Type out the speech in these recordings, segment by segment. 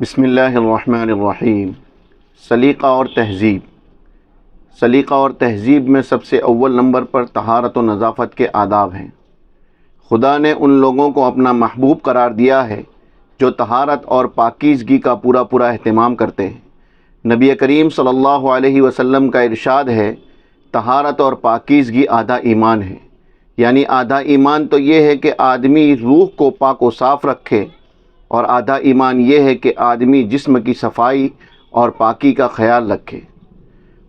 بسم اللہ الرحمن الرحیم۔ سلیقہ اور تہذیب۔ سلیقہ اور تہذیب میں سب سے اول نمبر پر طہارت و نظافت کے آداب ہیں۔ خدا نے ان لوگوں کو اپنا محبوب قرار دیا ہے جو طہارت اور پاکیزگی کا پورا اہتمام کرتے ہیں۔ نبی کریم صلی اللہ علیہ وسلم کا ارشاد ہے، طہارت اور پاکیزگی آدھا ایمان ہے۔ یعنی آدھا ایمان تو یہ ہے کہ آدمی روح کو پاک و صاف رکھے، اور آدھا ایمان یہ ہے کہ آدمی جسم کی صفائی اور پاکی کا خیال رکھے۔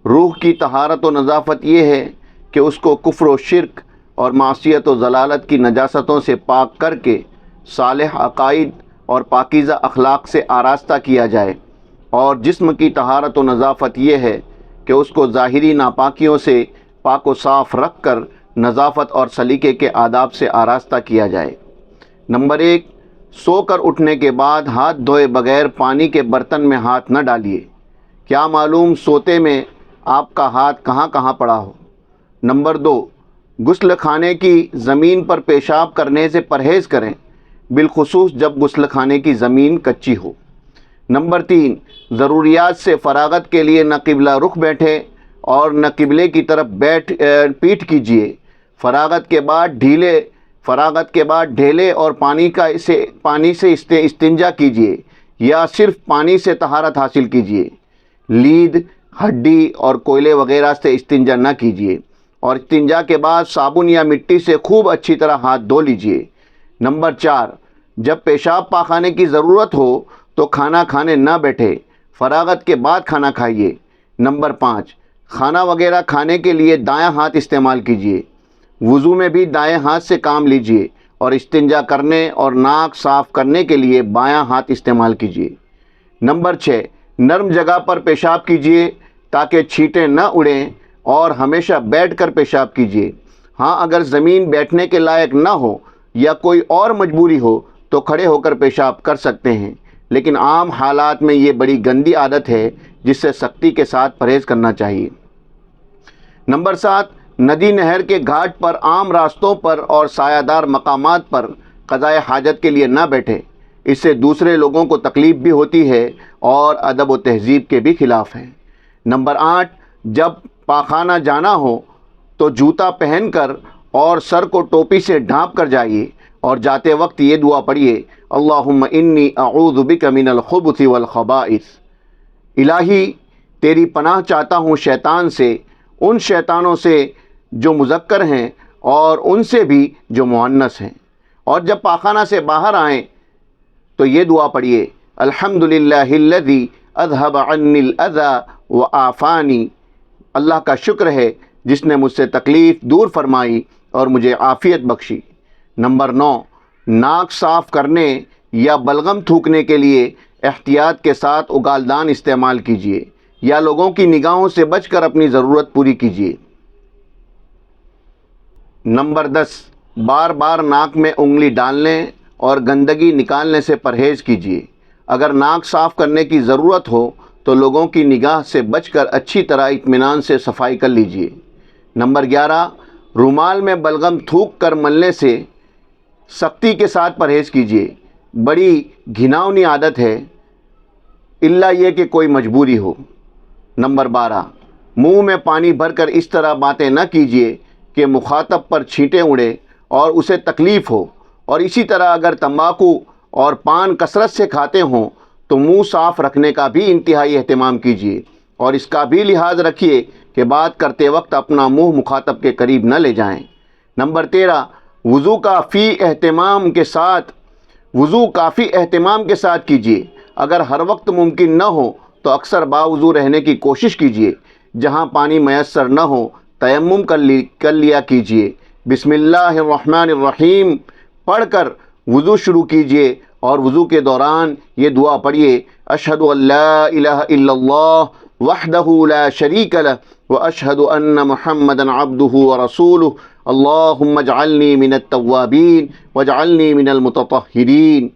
روح کی طہارت و نظافت یہ ہے کہ اس کو کفر و شرک اور معصیت و ضلالت کی نجاستوں سے پاک کر کے صالح عقائد اور پاکیزہ اخلاق سے آراستہ کیا جائے، اور جسم کی طہارت و نظافت یہ ہے کہ اس کو ظاہری ناپاکیوں سے پاک و صاف رکھ کر نظافت اور سلیقے کے آداب سے آراستہ کیا جائے۔ نمبر 1، سو کر اٹھنے کے بعد ہاتھ دھوئے بغیر پانی کے برتن میں ہاتھ نہ ڈالیے، کیا معلوم سوتے میں آپ کا ہاتھ کہاں پڑا ہو۔ نمبر 2، غسل خانے کی زمین پر پیشاب کرنے سے پرہیز کریں، بالخصوص جب غسل خانے کی زمین کچی ہو۔ نمبر 3، ضروریات سے فراغت کے لیے نہ قبلہ رخ بیٹھے اور نہ قبلے کی طرف پیٹھ کیجیے۔ فراغت کے بعد ڈھیلے اور پانی سے استنجا کیجیے، یا صرف پانی سے طہارت حاصل کیجیے۔ لید، ہڈی اور کوئلے وغیرہ سے استنجا نہ کیجیے، اور استنجا کے بعد صابن یا مٹی سے خوب اچھی طرح ہاتھ دھو لیجیے۔ نمبر 4، جب پیشاب پاخانے کی ضرورت ہو تو کھانا کھانے نہ بیٹھے، فراغت کے بعد کھانا کھائیے۔ نمبر 5، کھانا وغیرہ کھانے کے لیے دایاں ہاتھ استعمال کیجیے۔ وضو میں بھی دائیں ہاتھ سے کام لیجیے، اور استنجا کرنے اور ناک صاف کرنے کے لیے بایاں ہاتھ استعمال کیجیے۔ نمبر 6، نرم جگہ پر پیشاب کیجیے تاکہ چھینٹیں نہ اڑیں، اور ہمیشہ بیٹھ کر پیشاب کیجیے۔ ہاں، اگر زمین بیٹھنے کے لائق نہ ہو یا کوئی اور مجبوری ہو تو کھڑے ہو کر پیشاب کر سکتے ہیں، لیکن عام حالات میں یہ بڑی گندی عادت ہے جس سے سختی کے ساتھ پرہیز کرنا چاہیے۔ نمبر 7، ندی نہر کے گھاٹ پر، عام راستوں پر اور سایہ دار مقامات پر قضائے حاجت کے لیے نہ بیٹھے، اس سے دوسرے لوگوں کو تکلیف بھی ہوتی ہے اور ادب و تہذیب کے بھی خلاف ہے۔ نمبر 8، جب پاخانہ جانا ہو تو جوتا پہن کر اور سر کو ٹوپی سے ڈھانپ کر جائیے، اور جاتے وقت یہ دعا پڑھیے، اللہم انی اعوذ بک من الخبث والخبائث۔ الہی، تیری پناہ چاہتا ہوں شیطان سے، ان شیطانوں سے جو مذکر ہیں اور ان سے بھی جو مؤنث ہیں۔ اور جب پاخانہ سے باہر آئیں تو یہ دعا پڑھیے، الحمدللہ الذی اذھب عنی الاذی وعافانی۔ اللہ کا شکر ہے جس نے مجھ سے تکلیف دور فرمائی اور مجھے عافیت بخشی۔ نمبر 9، ناک صاف کرنے یا بلغم تھوکنے کے لیے احتیاط کے ساتھ اگالدان استعمال کیجیے، یا لوگوں کی نگاہوں سے بچ کر اپنی ضرورت پوری کیجیے۔ نمبر 10، بار بار ناک میں انگلی ڈالنے اور گندگی نکالنے سے پرہیز کیجیے۔ اگر ناک صاف کرنے کی ضرورت ہو تو لوگوں کی نگاہ سے بچ کر اچھی طرح اطمینان سے صفائی کر لیجیے۔ نمبر 11، رومال میں بلغم تھوک کر ملنے سے سختی کے ساتھ پرہیز کیجیے۔ بڑی گھناؤنی عادت ہے، الا یہ کہ کوئی مجبوری ہو۔ نمبر 12، منہ میں پانی بھر کر اس طرح باتیں نہ کیجیے کہ مخاطب پر چھینٹیں اڑے اور اسے تکلیف ہو، اور اسی طرح اگر تمباکو اور پان کثرت سے کھاتے ہوں تو منہ صاف رکھنے کا بھی انتہائی اہتمام کیجیے، اور اس کا بھی لحاظ رکھیے کہ بات کرتے وقت اپنا منہ مخاطب کے قریب نہ لے جائیں۔ نمبر 13، وضو کافی اہتمام کے ساتھ کیجیے۔ اگر ہر وقت ممکن نہ ہو تو اکثر باوضو رہنے کی کوشش کیجیے۔ جہاں پانی میسر نہ ہو تیمم کر لیا کیجیے۔ بسم اللہ الرحمن الرحیم پڑھ کر وضو شروع کیجیے، اور وضو کے دوران یہ دعا پڑھیے، اشہد ان لا الہ الا اللہ وحدہ لا شریک لہ واشہد ان محمدا عبدہ ورسولہ اللہم اجعلنی من التوابین واجعلنی من المتطہرین۔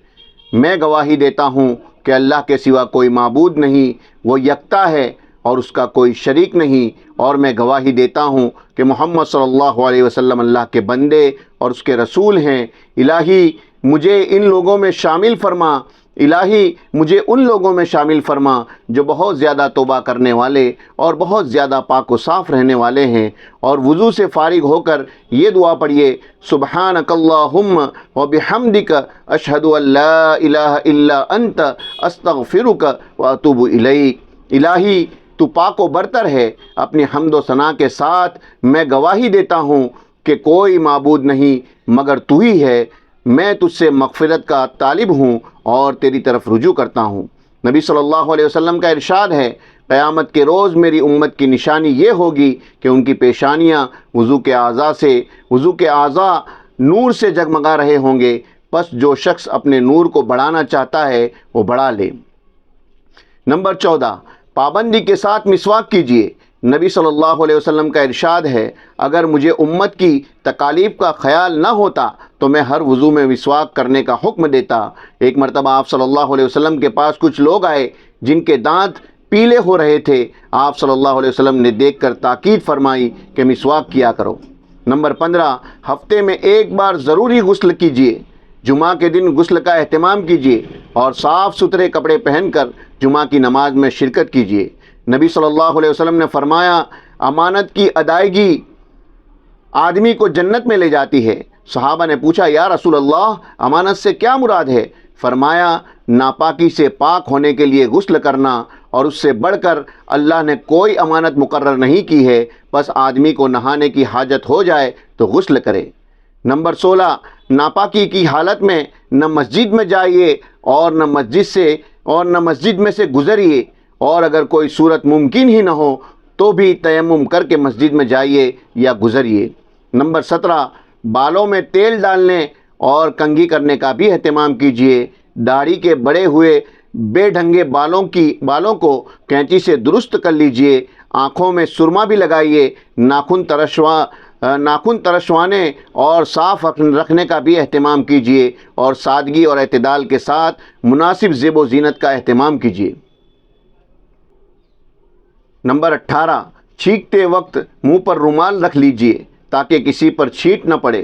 میں گواہی دیتا ہوں کہ اللہ کے سوا کوئی معبود نہیں، وہ یکتا ہے اور اس کا کوئی شریک نہیں، اور میں گواہی دیتا ہوں کہ محمد صلی اللہ علیہ وسلم اللہ کے بندے اور اس کے رسول ہیں۔ الہی، مجھے ان لوگوں میں شامل فرما، الہی مجھے ان لوگوں میں شامل فرما جو بہت زیادہ توبہ کرنے والے اور بہت زیادہ پاک و صاف رہنے والے ہیں۔ اور وضو سے فارغ ہو کر یہ دعا پڑھیے، سبحانک اللہم و بحمدک اشہد ان لا الہ الا انت استغفرک و اتوب الیک۔ الہی تو پاک و برتر ہے، اپنی حمد و ثنا کے ساتھ میں گواہی دیتا ہوں کہ کوئی معبود نہیں مگر تو ہی ہے، میں تجھ سے مغفرت کا طالب ہوں اور تیری طرف رجوع کرتا ہوں۔ نبی صلی اللہ علیہ وسلم کا ارشاد ہے، قیامت کے روز میری امت کی نشانی یہ ہوگی کہ ان کی پیشانیاں وضو کے اعضاء نور سے جگمگا رہے ہوں گے، پس جو شخص اپنے نور کو بڑھانا چاہتا ہے وہ بڑھا لے۔ نمبر 14، پابندی کے ساتھ مسواک کیجیے۔ نبی صلی اللہ علیہ وسلم کا ارشاد ہے، اگر مجھے امت کی تکالیف کا خیال نہ ہوتا تو میں ہر وضو میں مسواک کرنے کا حکم دیتا۔ ایک مرتبہ آپ صلی اللہ علیہ وسلم کے پاس کچھ لوگ آئے جن کے دانت پیلے ہو رہے تھے۔ آپ صلی اللہ علیہ وسلم نے دیکھ کر تاکید فرمائی کہ مسواک کیا کرو۔ نمبر 15، ہفتے میں ایک بار ضروری غسل کیجیے۔ جمعہ کے دن غسل کا اہتمام کیجیے اور صاف ستھرے کپڑے پہن کر جمعہ کی نماز میں شرکت کیجیے۔ نبی صلی اللہ علیہ وسلم نے فرمایا، امانت کی ادائیگی آدمی کو جنت میں لے جاتی ہے۔ صحابہ نے پوچھا، یا رسول اللہ، امانت سے کیا مراد ہے؟ فرمایا، ناپاکی سے پاک ہونے کے لیے غسل کرنا، اور اس سے بڑھ کر اللہ نے کوئی امانت مقرر نہیں کی ہے، بس آدمی کو نہانے کی حاجت ہو جائے تو غسل کرے۔ نمبر 16، ناپاکی کی حالت میں نہ مسجد میں جائیے اور نہ مسجد میں سے گزریے، اور اگر کوئی صورت ممکن ہی نہ ہو تو بھی تیمم کر کے مسجد میں جائیے یا گزریے۔ نمبر 17، بالوں میں تیل ڈالنے اور کنگھی کرنے کا بھی اہتمام کیجیے۔ داڑھی کے بڑے ہوئے بے ڈھنگے بالوں کو کینچی سے درست کر لیجیے۔ آنکھوں میں سرما بھی لگائیے۔ ناخن ترشوانے اور صاف رکھنے کا بھی اہتمام کیجیے، اور سادگی اور اعتدال کے ساتھ مناسب زیب و زینت کا اہتمام کیجیے۔ نمبر 18، چھینکتے وقت منہ پر رومال رکھ لیجیے تاکہ کسی پر چھینٹ نہ پڑے۔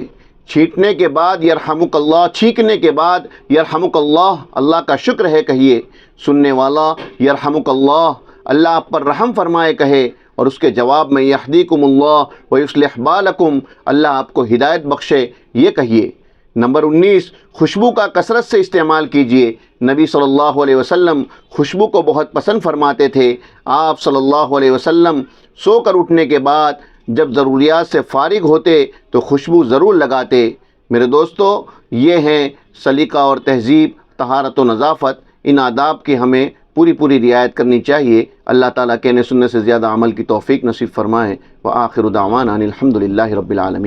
چھینکنے کے بعد یرحمک اللہ، چھینکنے کے بعد یرحمک اللہ، اللہ کا شکر ہے کہیے۔ سننے والا یرحمک اللہ، اللہ آپ پر رحم فرمائے کہے، اور اس کے جواب میں یہدیکم اللہ ویصلح بالکم، اللہ آپ کو ہدایت بخشے، یہ کہیے۔ نمبر 19، خوشبو کا کثرت سے استعمال کیجیے۔ نبی صلی اللہ علیہ وسلم خوشبو کو بہت پسند فرماتے تھے۔ آپ صلی اللہ علیہ وسلم سو کر اٹھنے کے بعد جب ضروریات سے فارغ ہوتے تو خوشبو ضرور لگاتے۔ میرے دوستو، یہ ہیں سلیقہ اور تہذیب، طہارت و نظافت۔ ان آداب کی ہمیں پوری رعایت کرنی چاہیے۔ اللہ تعالیٰ کہنے سننے سے زیادہ عمل کی توفیق نصیب فرمائے۔ وآخر دعوانا ان الحمد للہ رب العالمین۔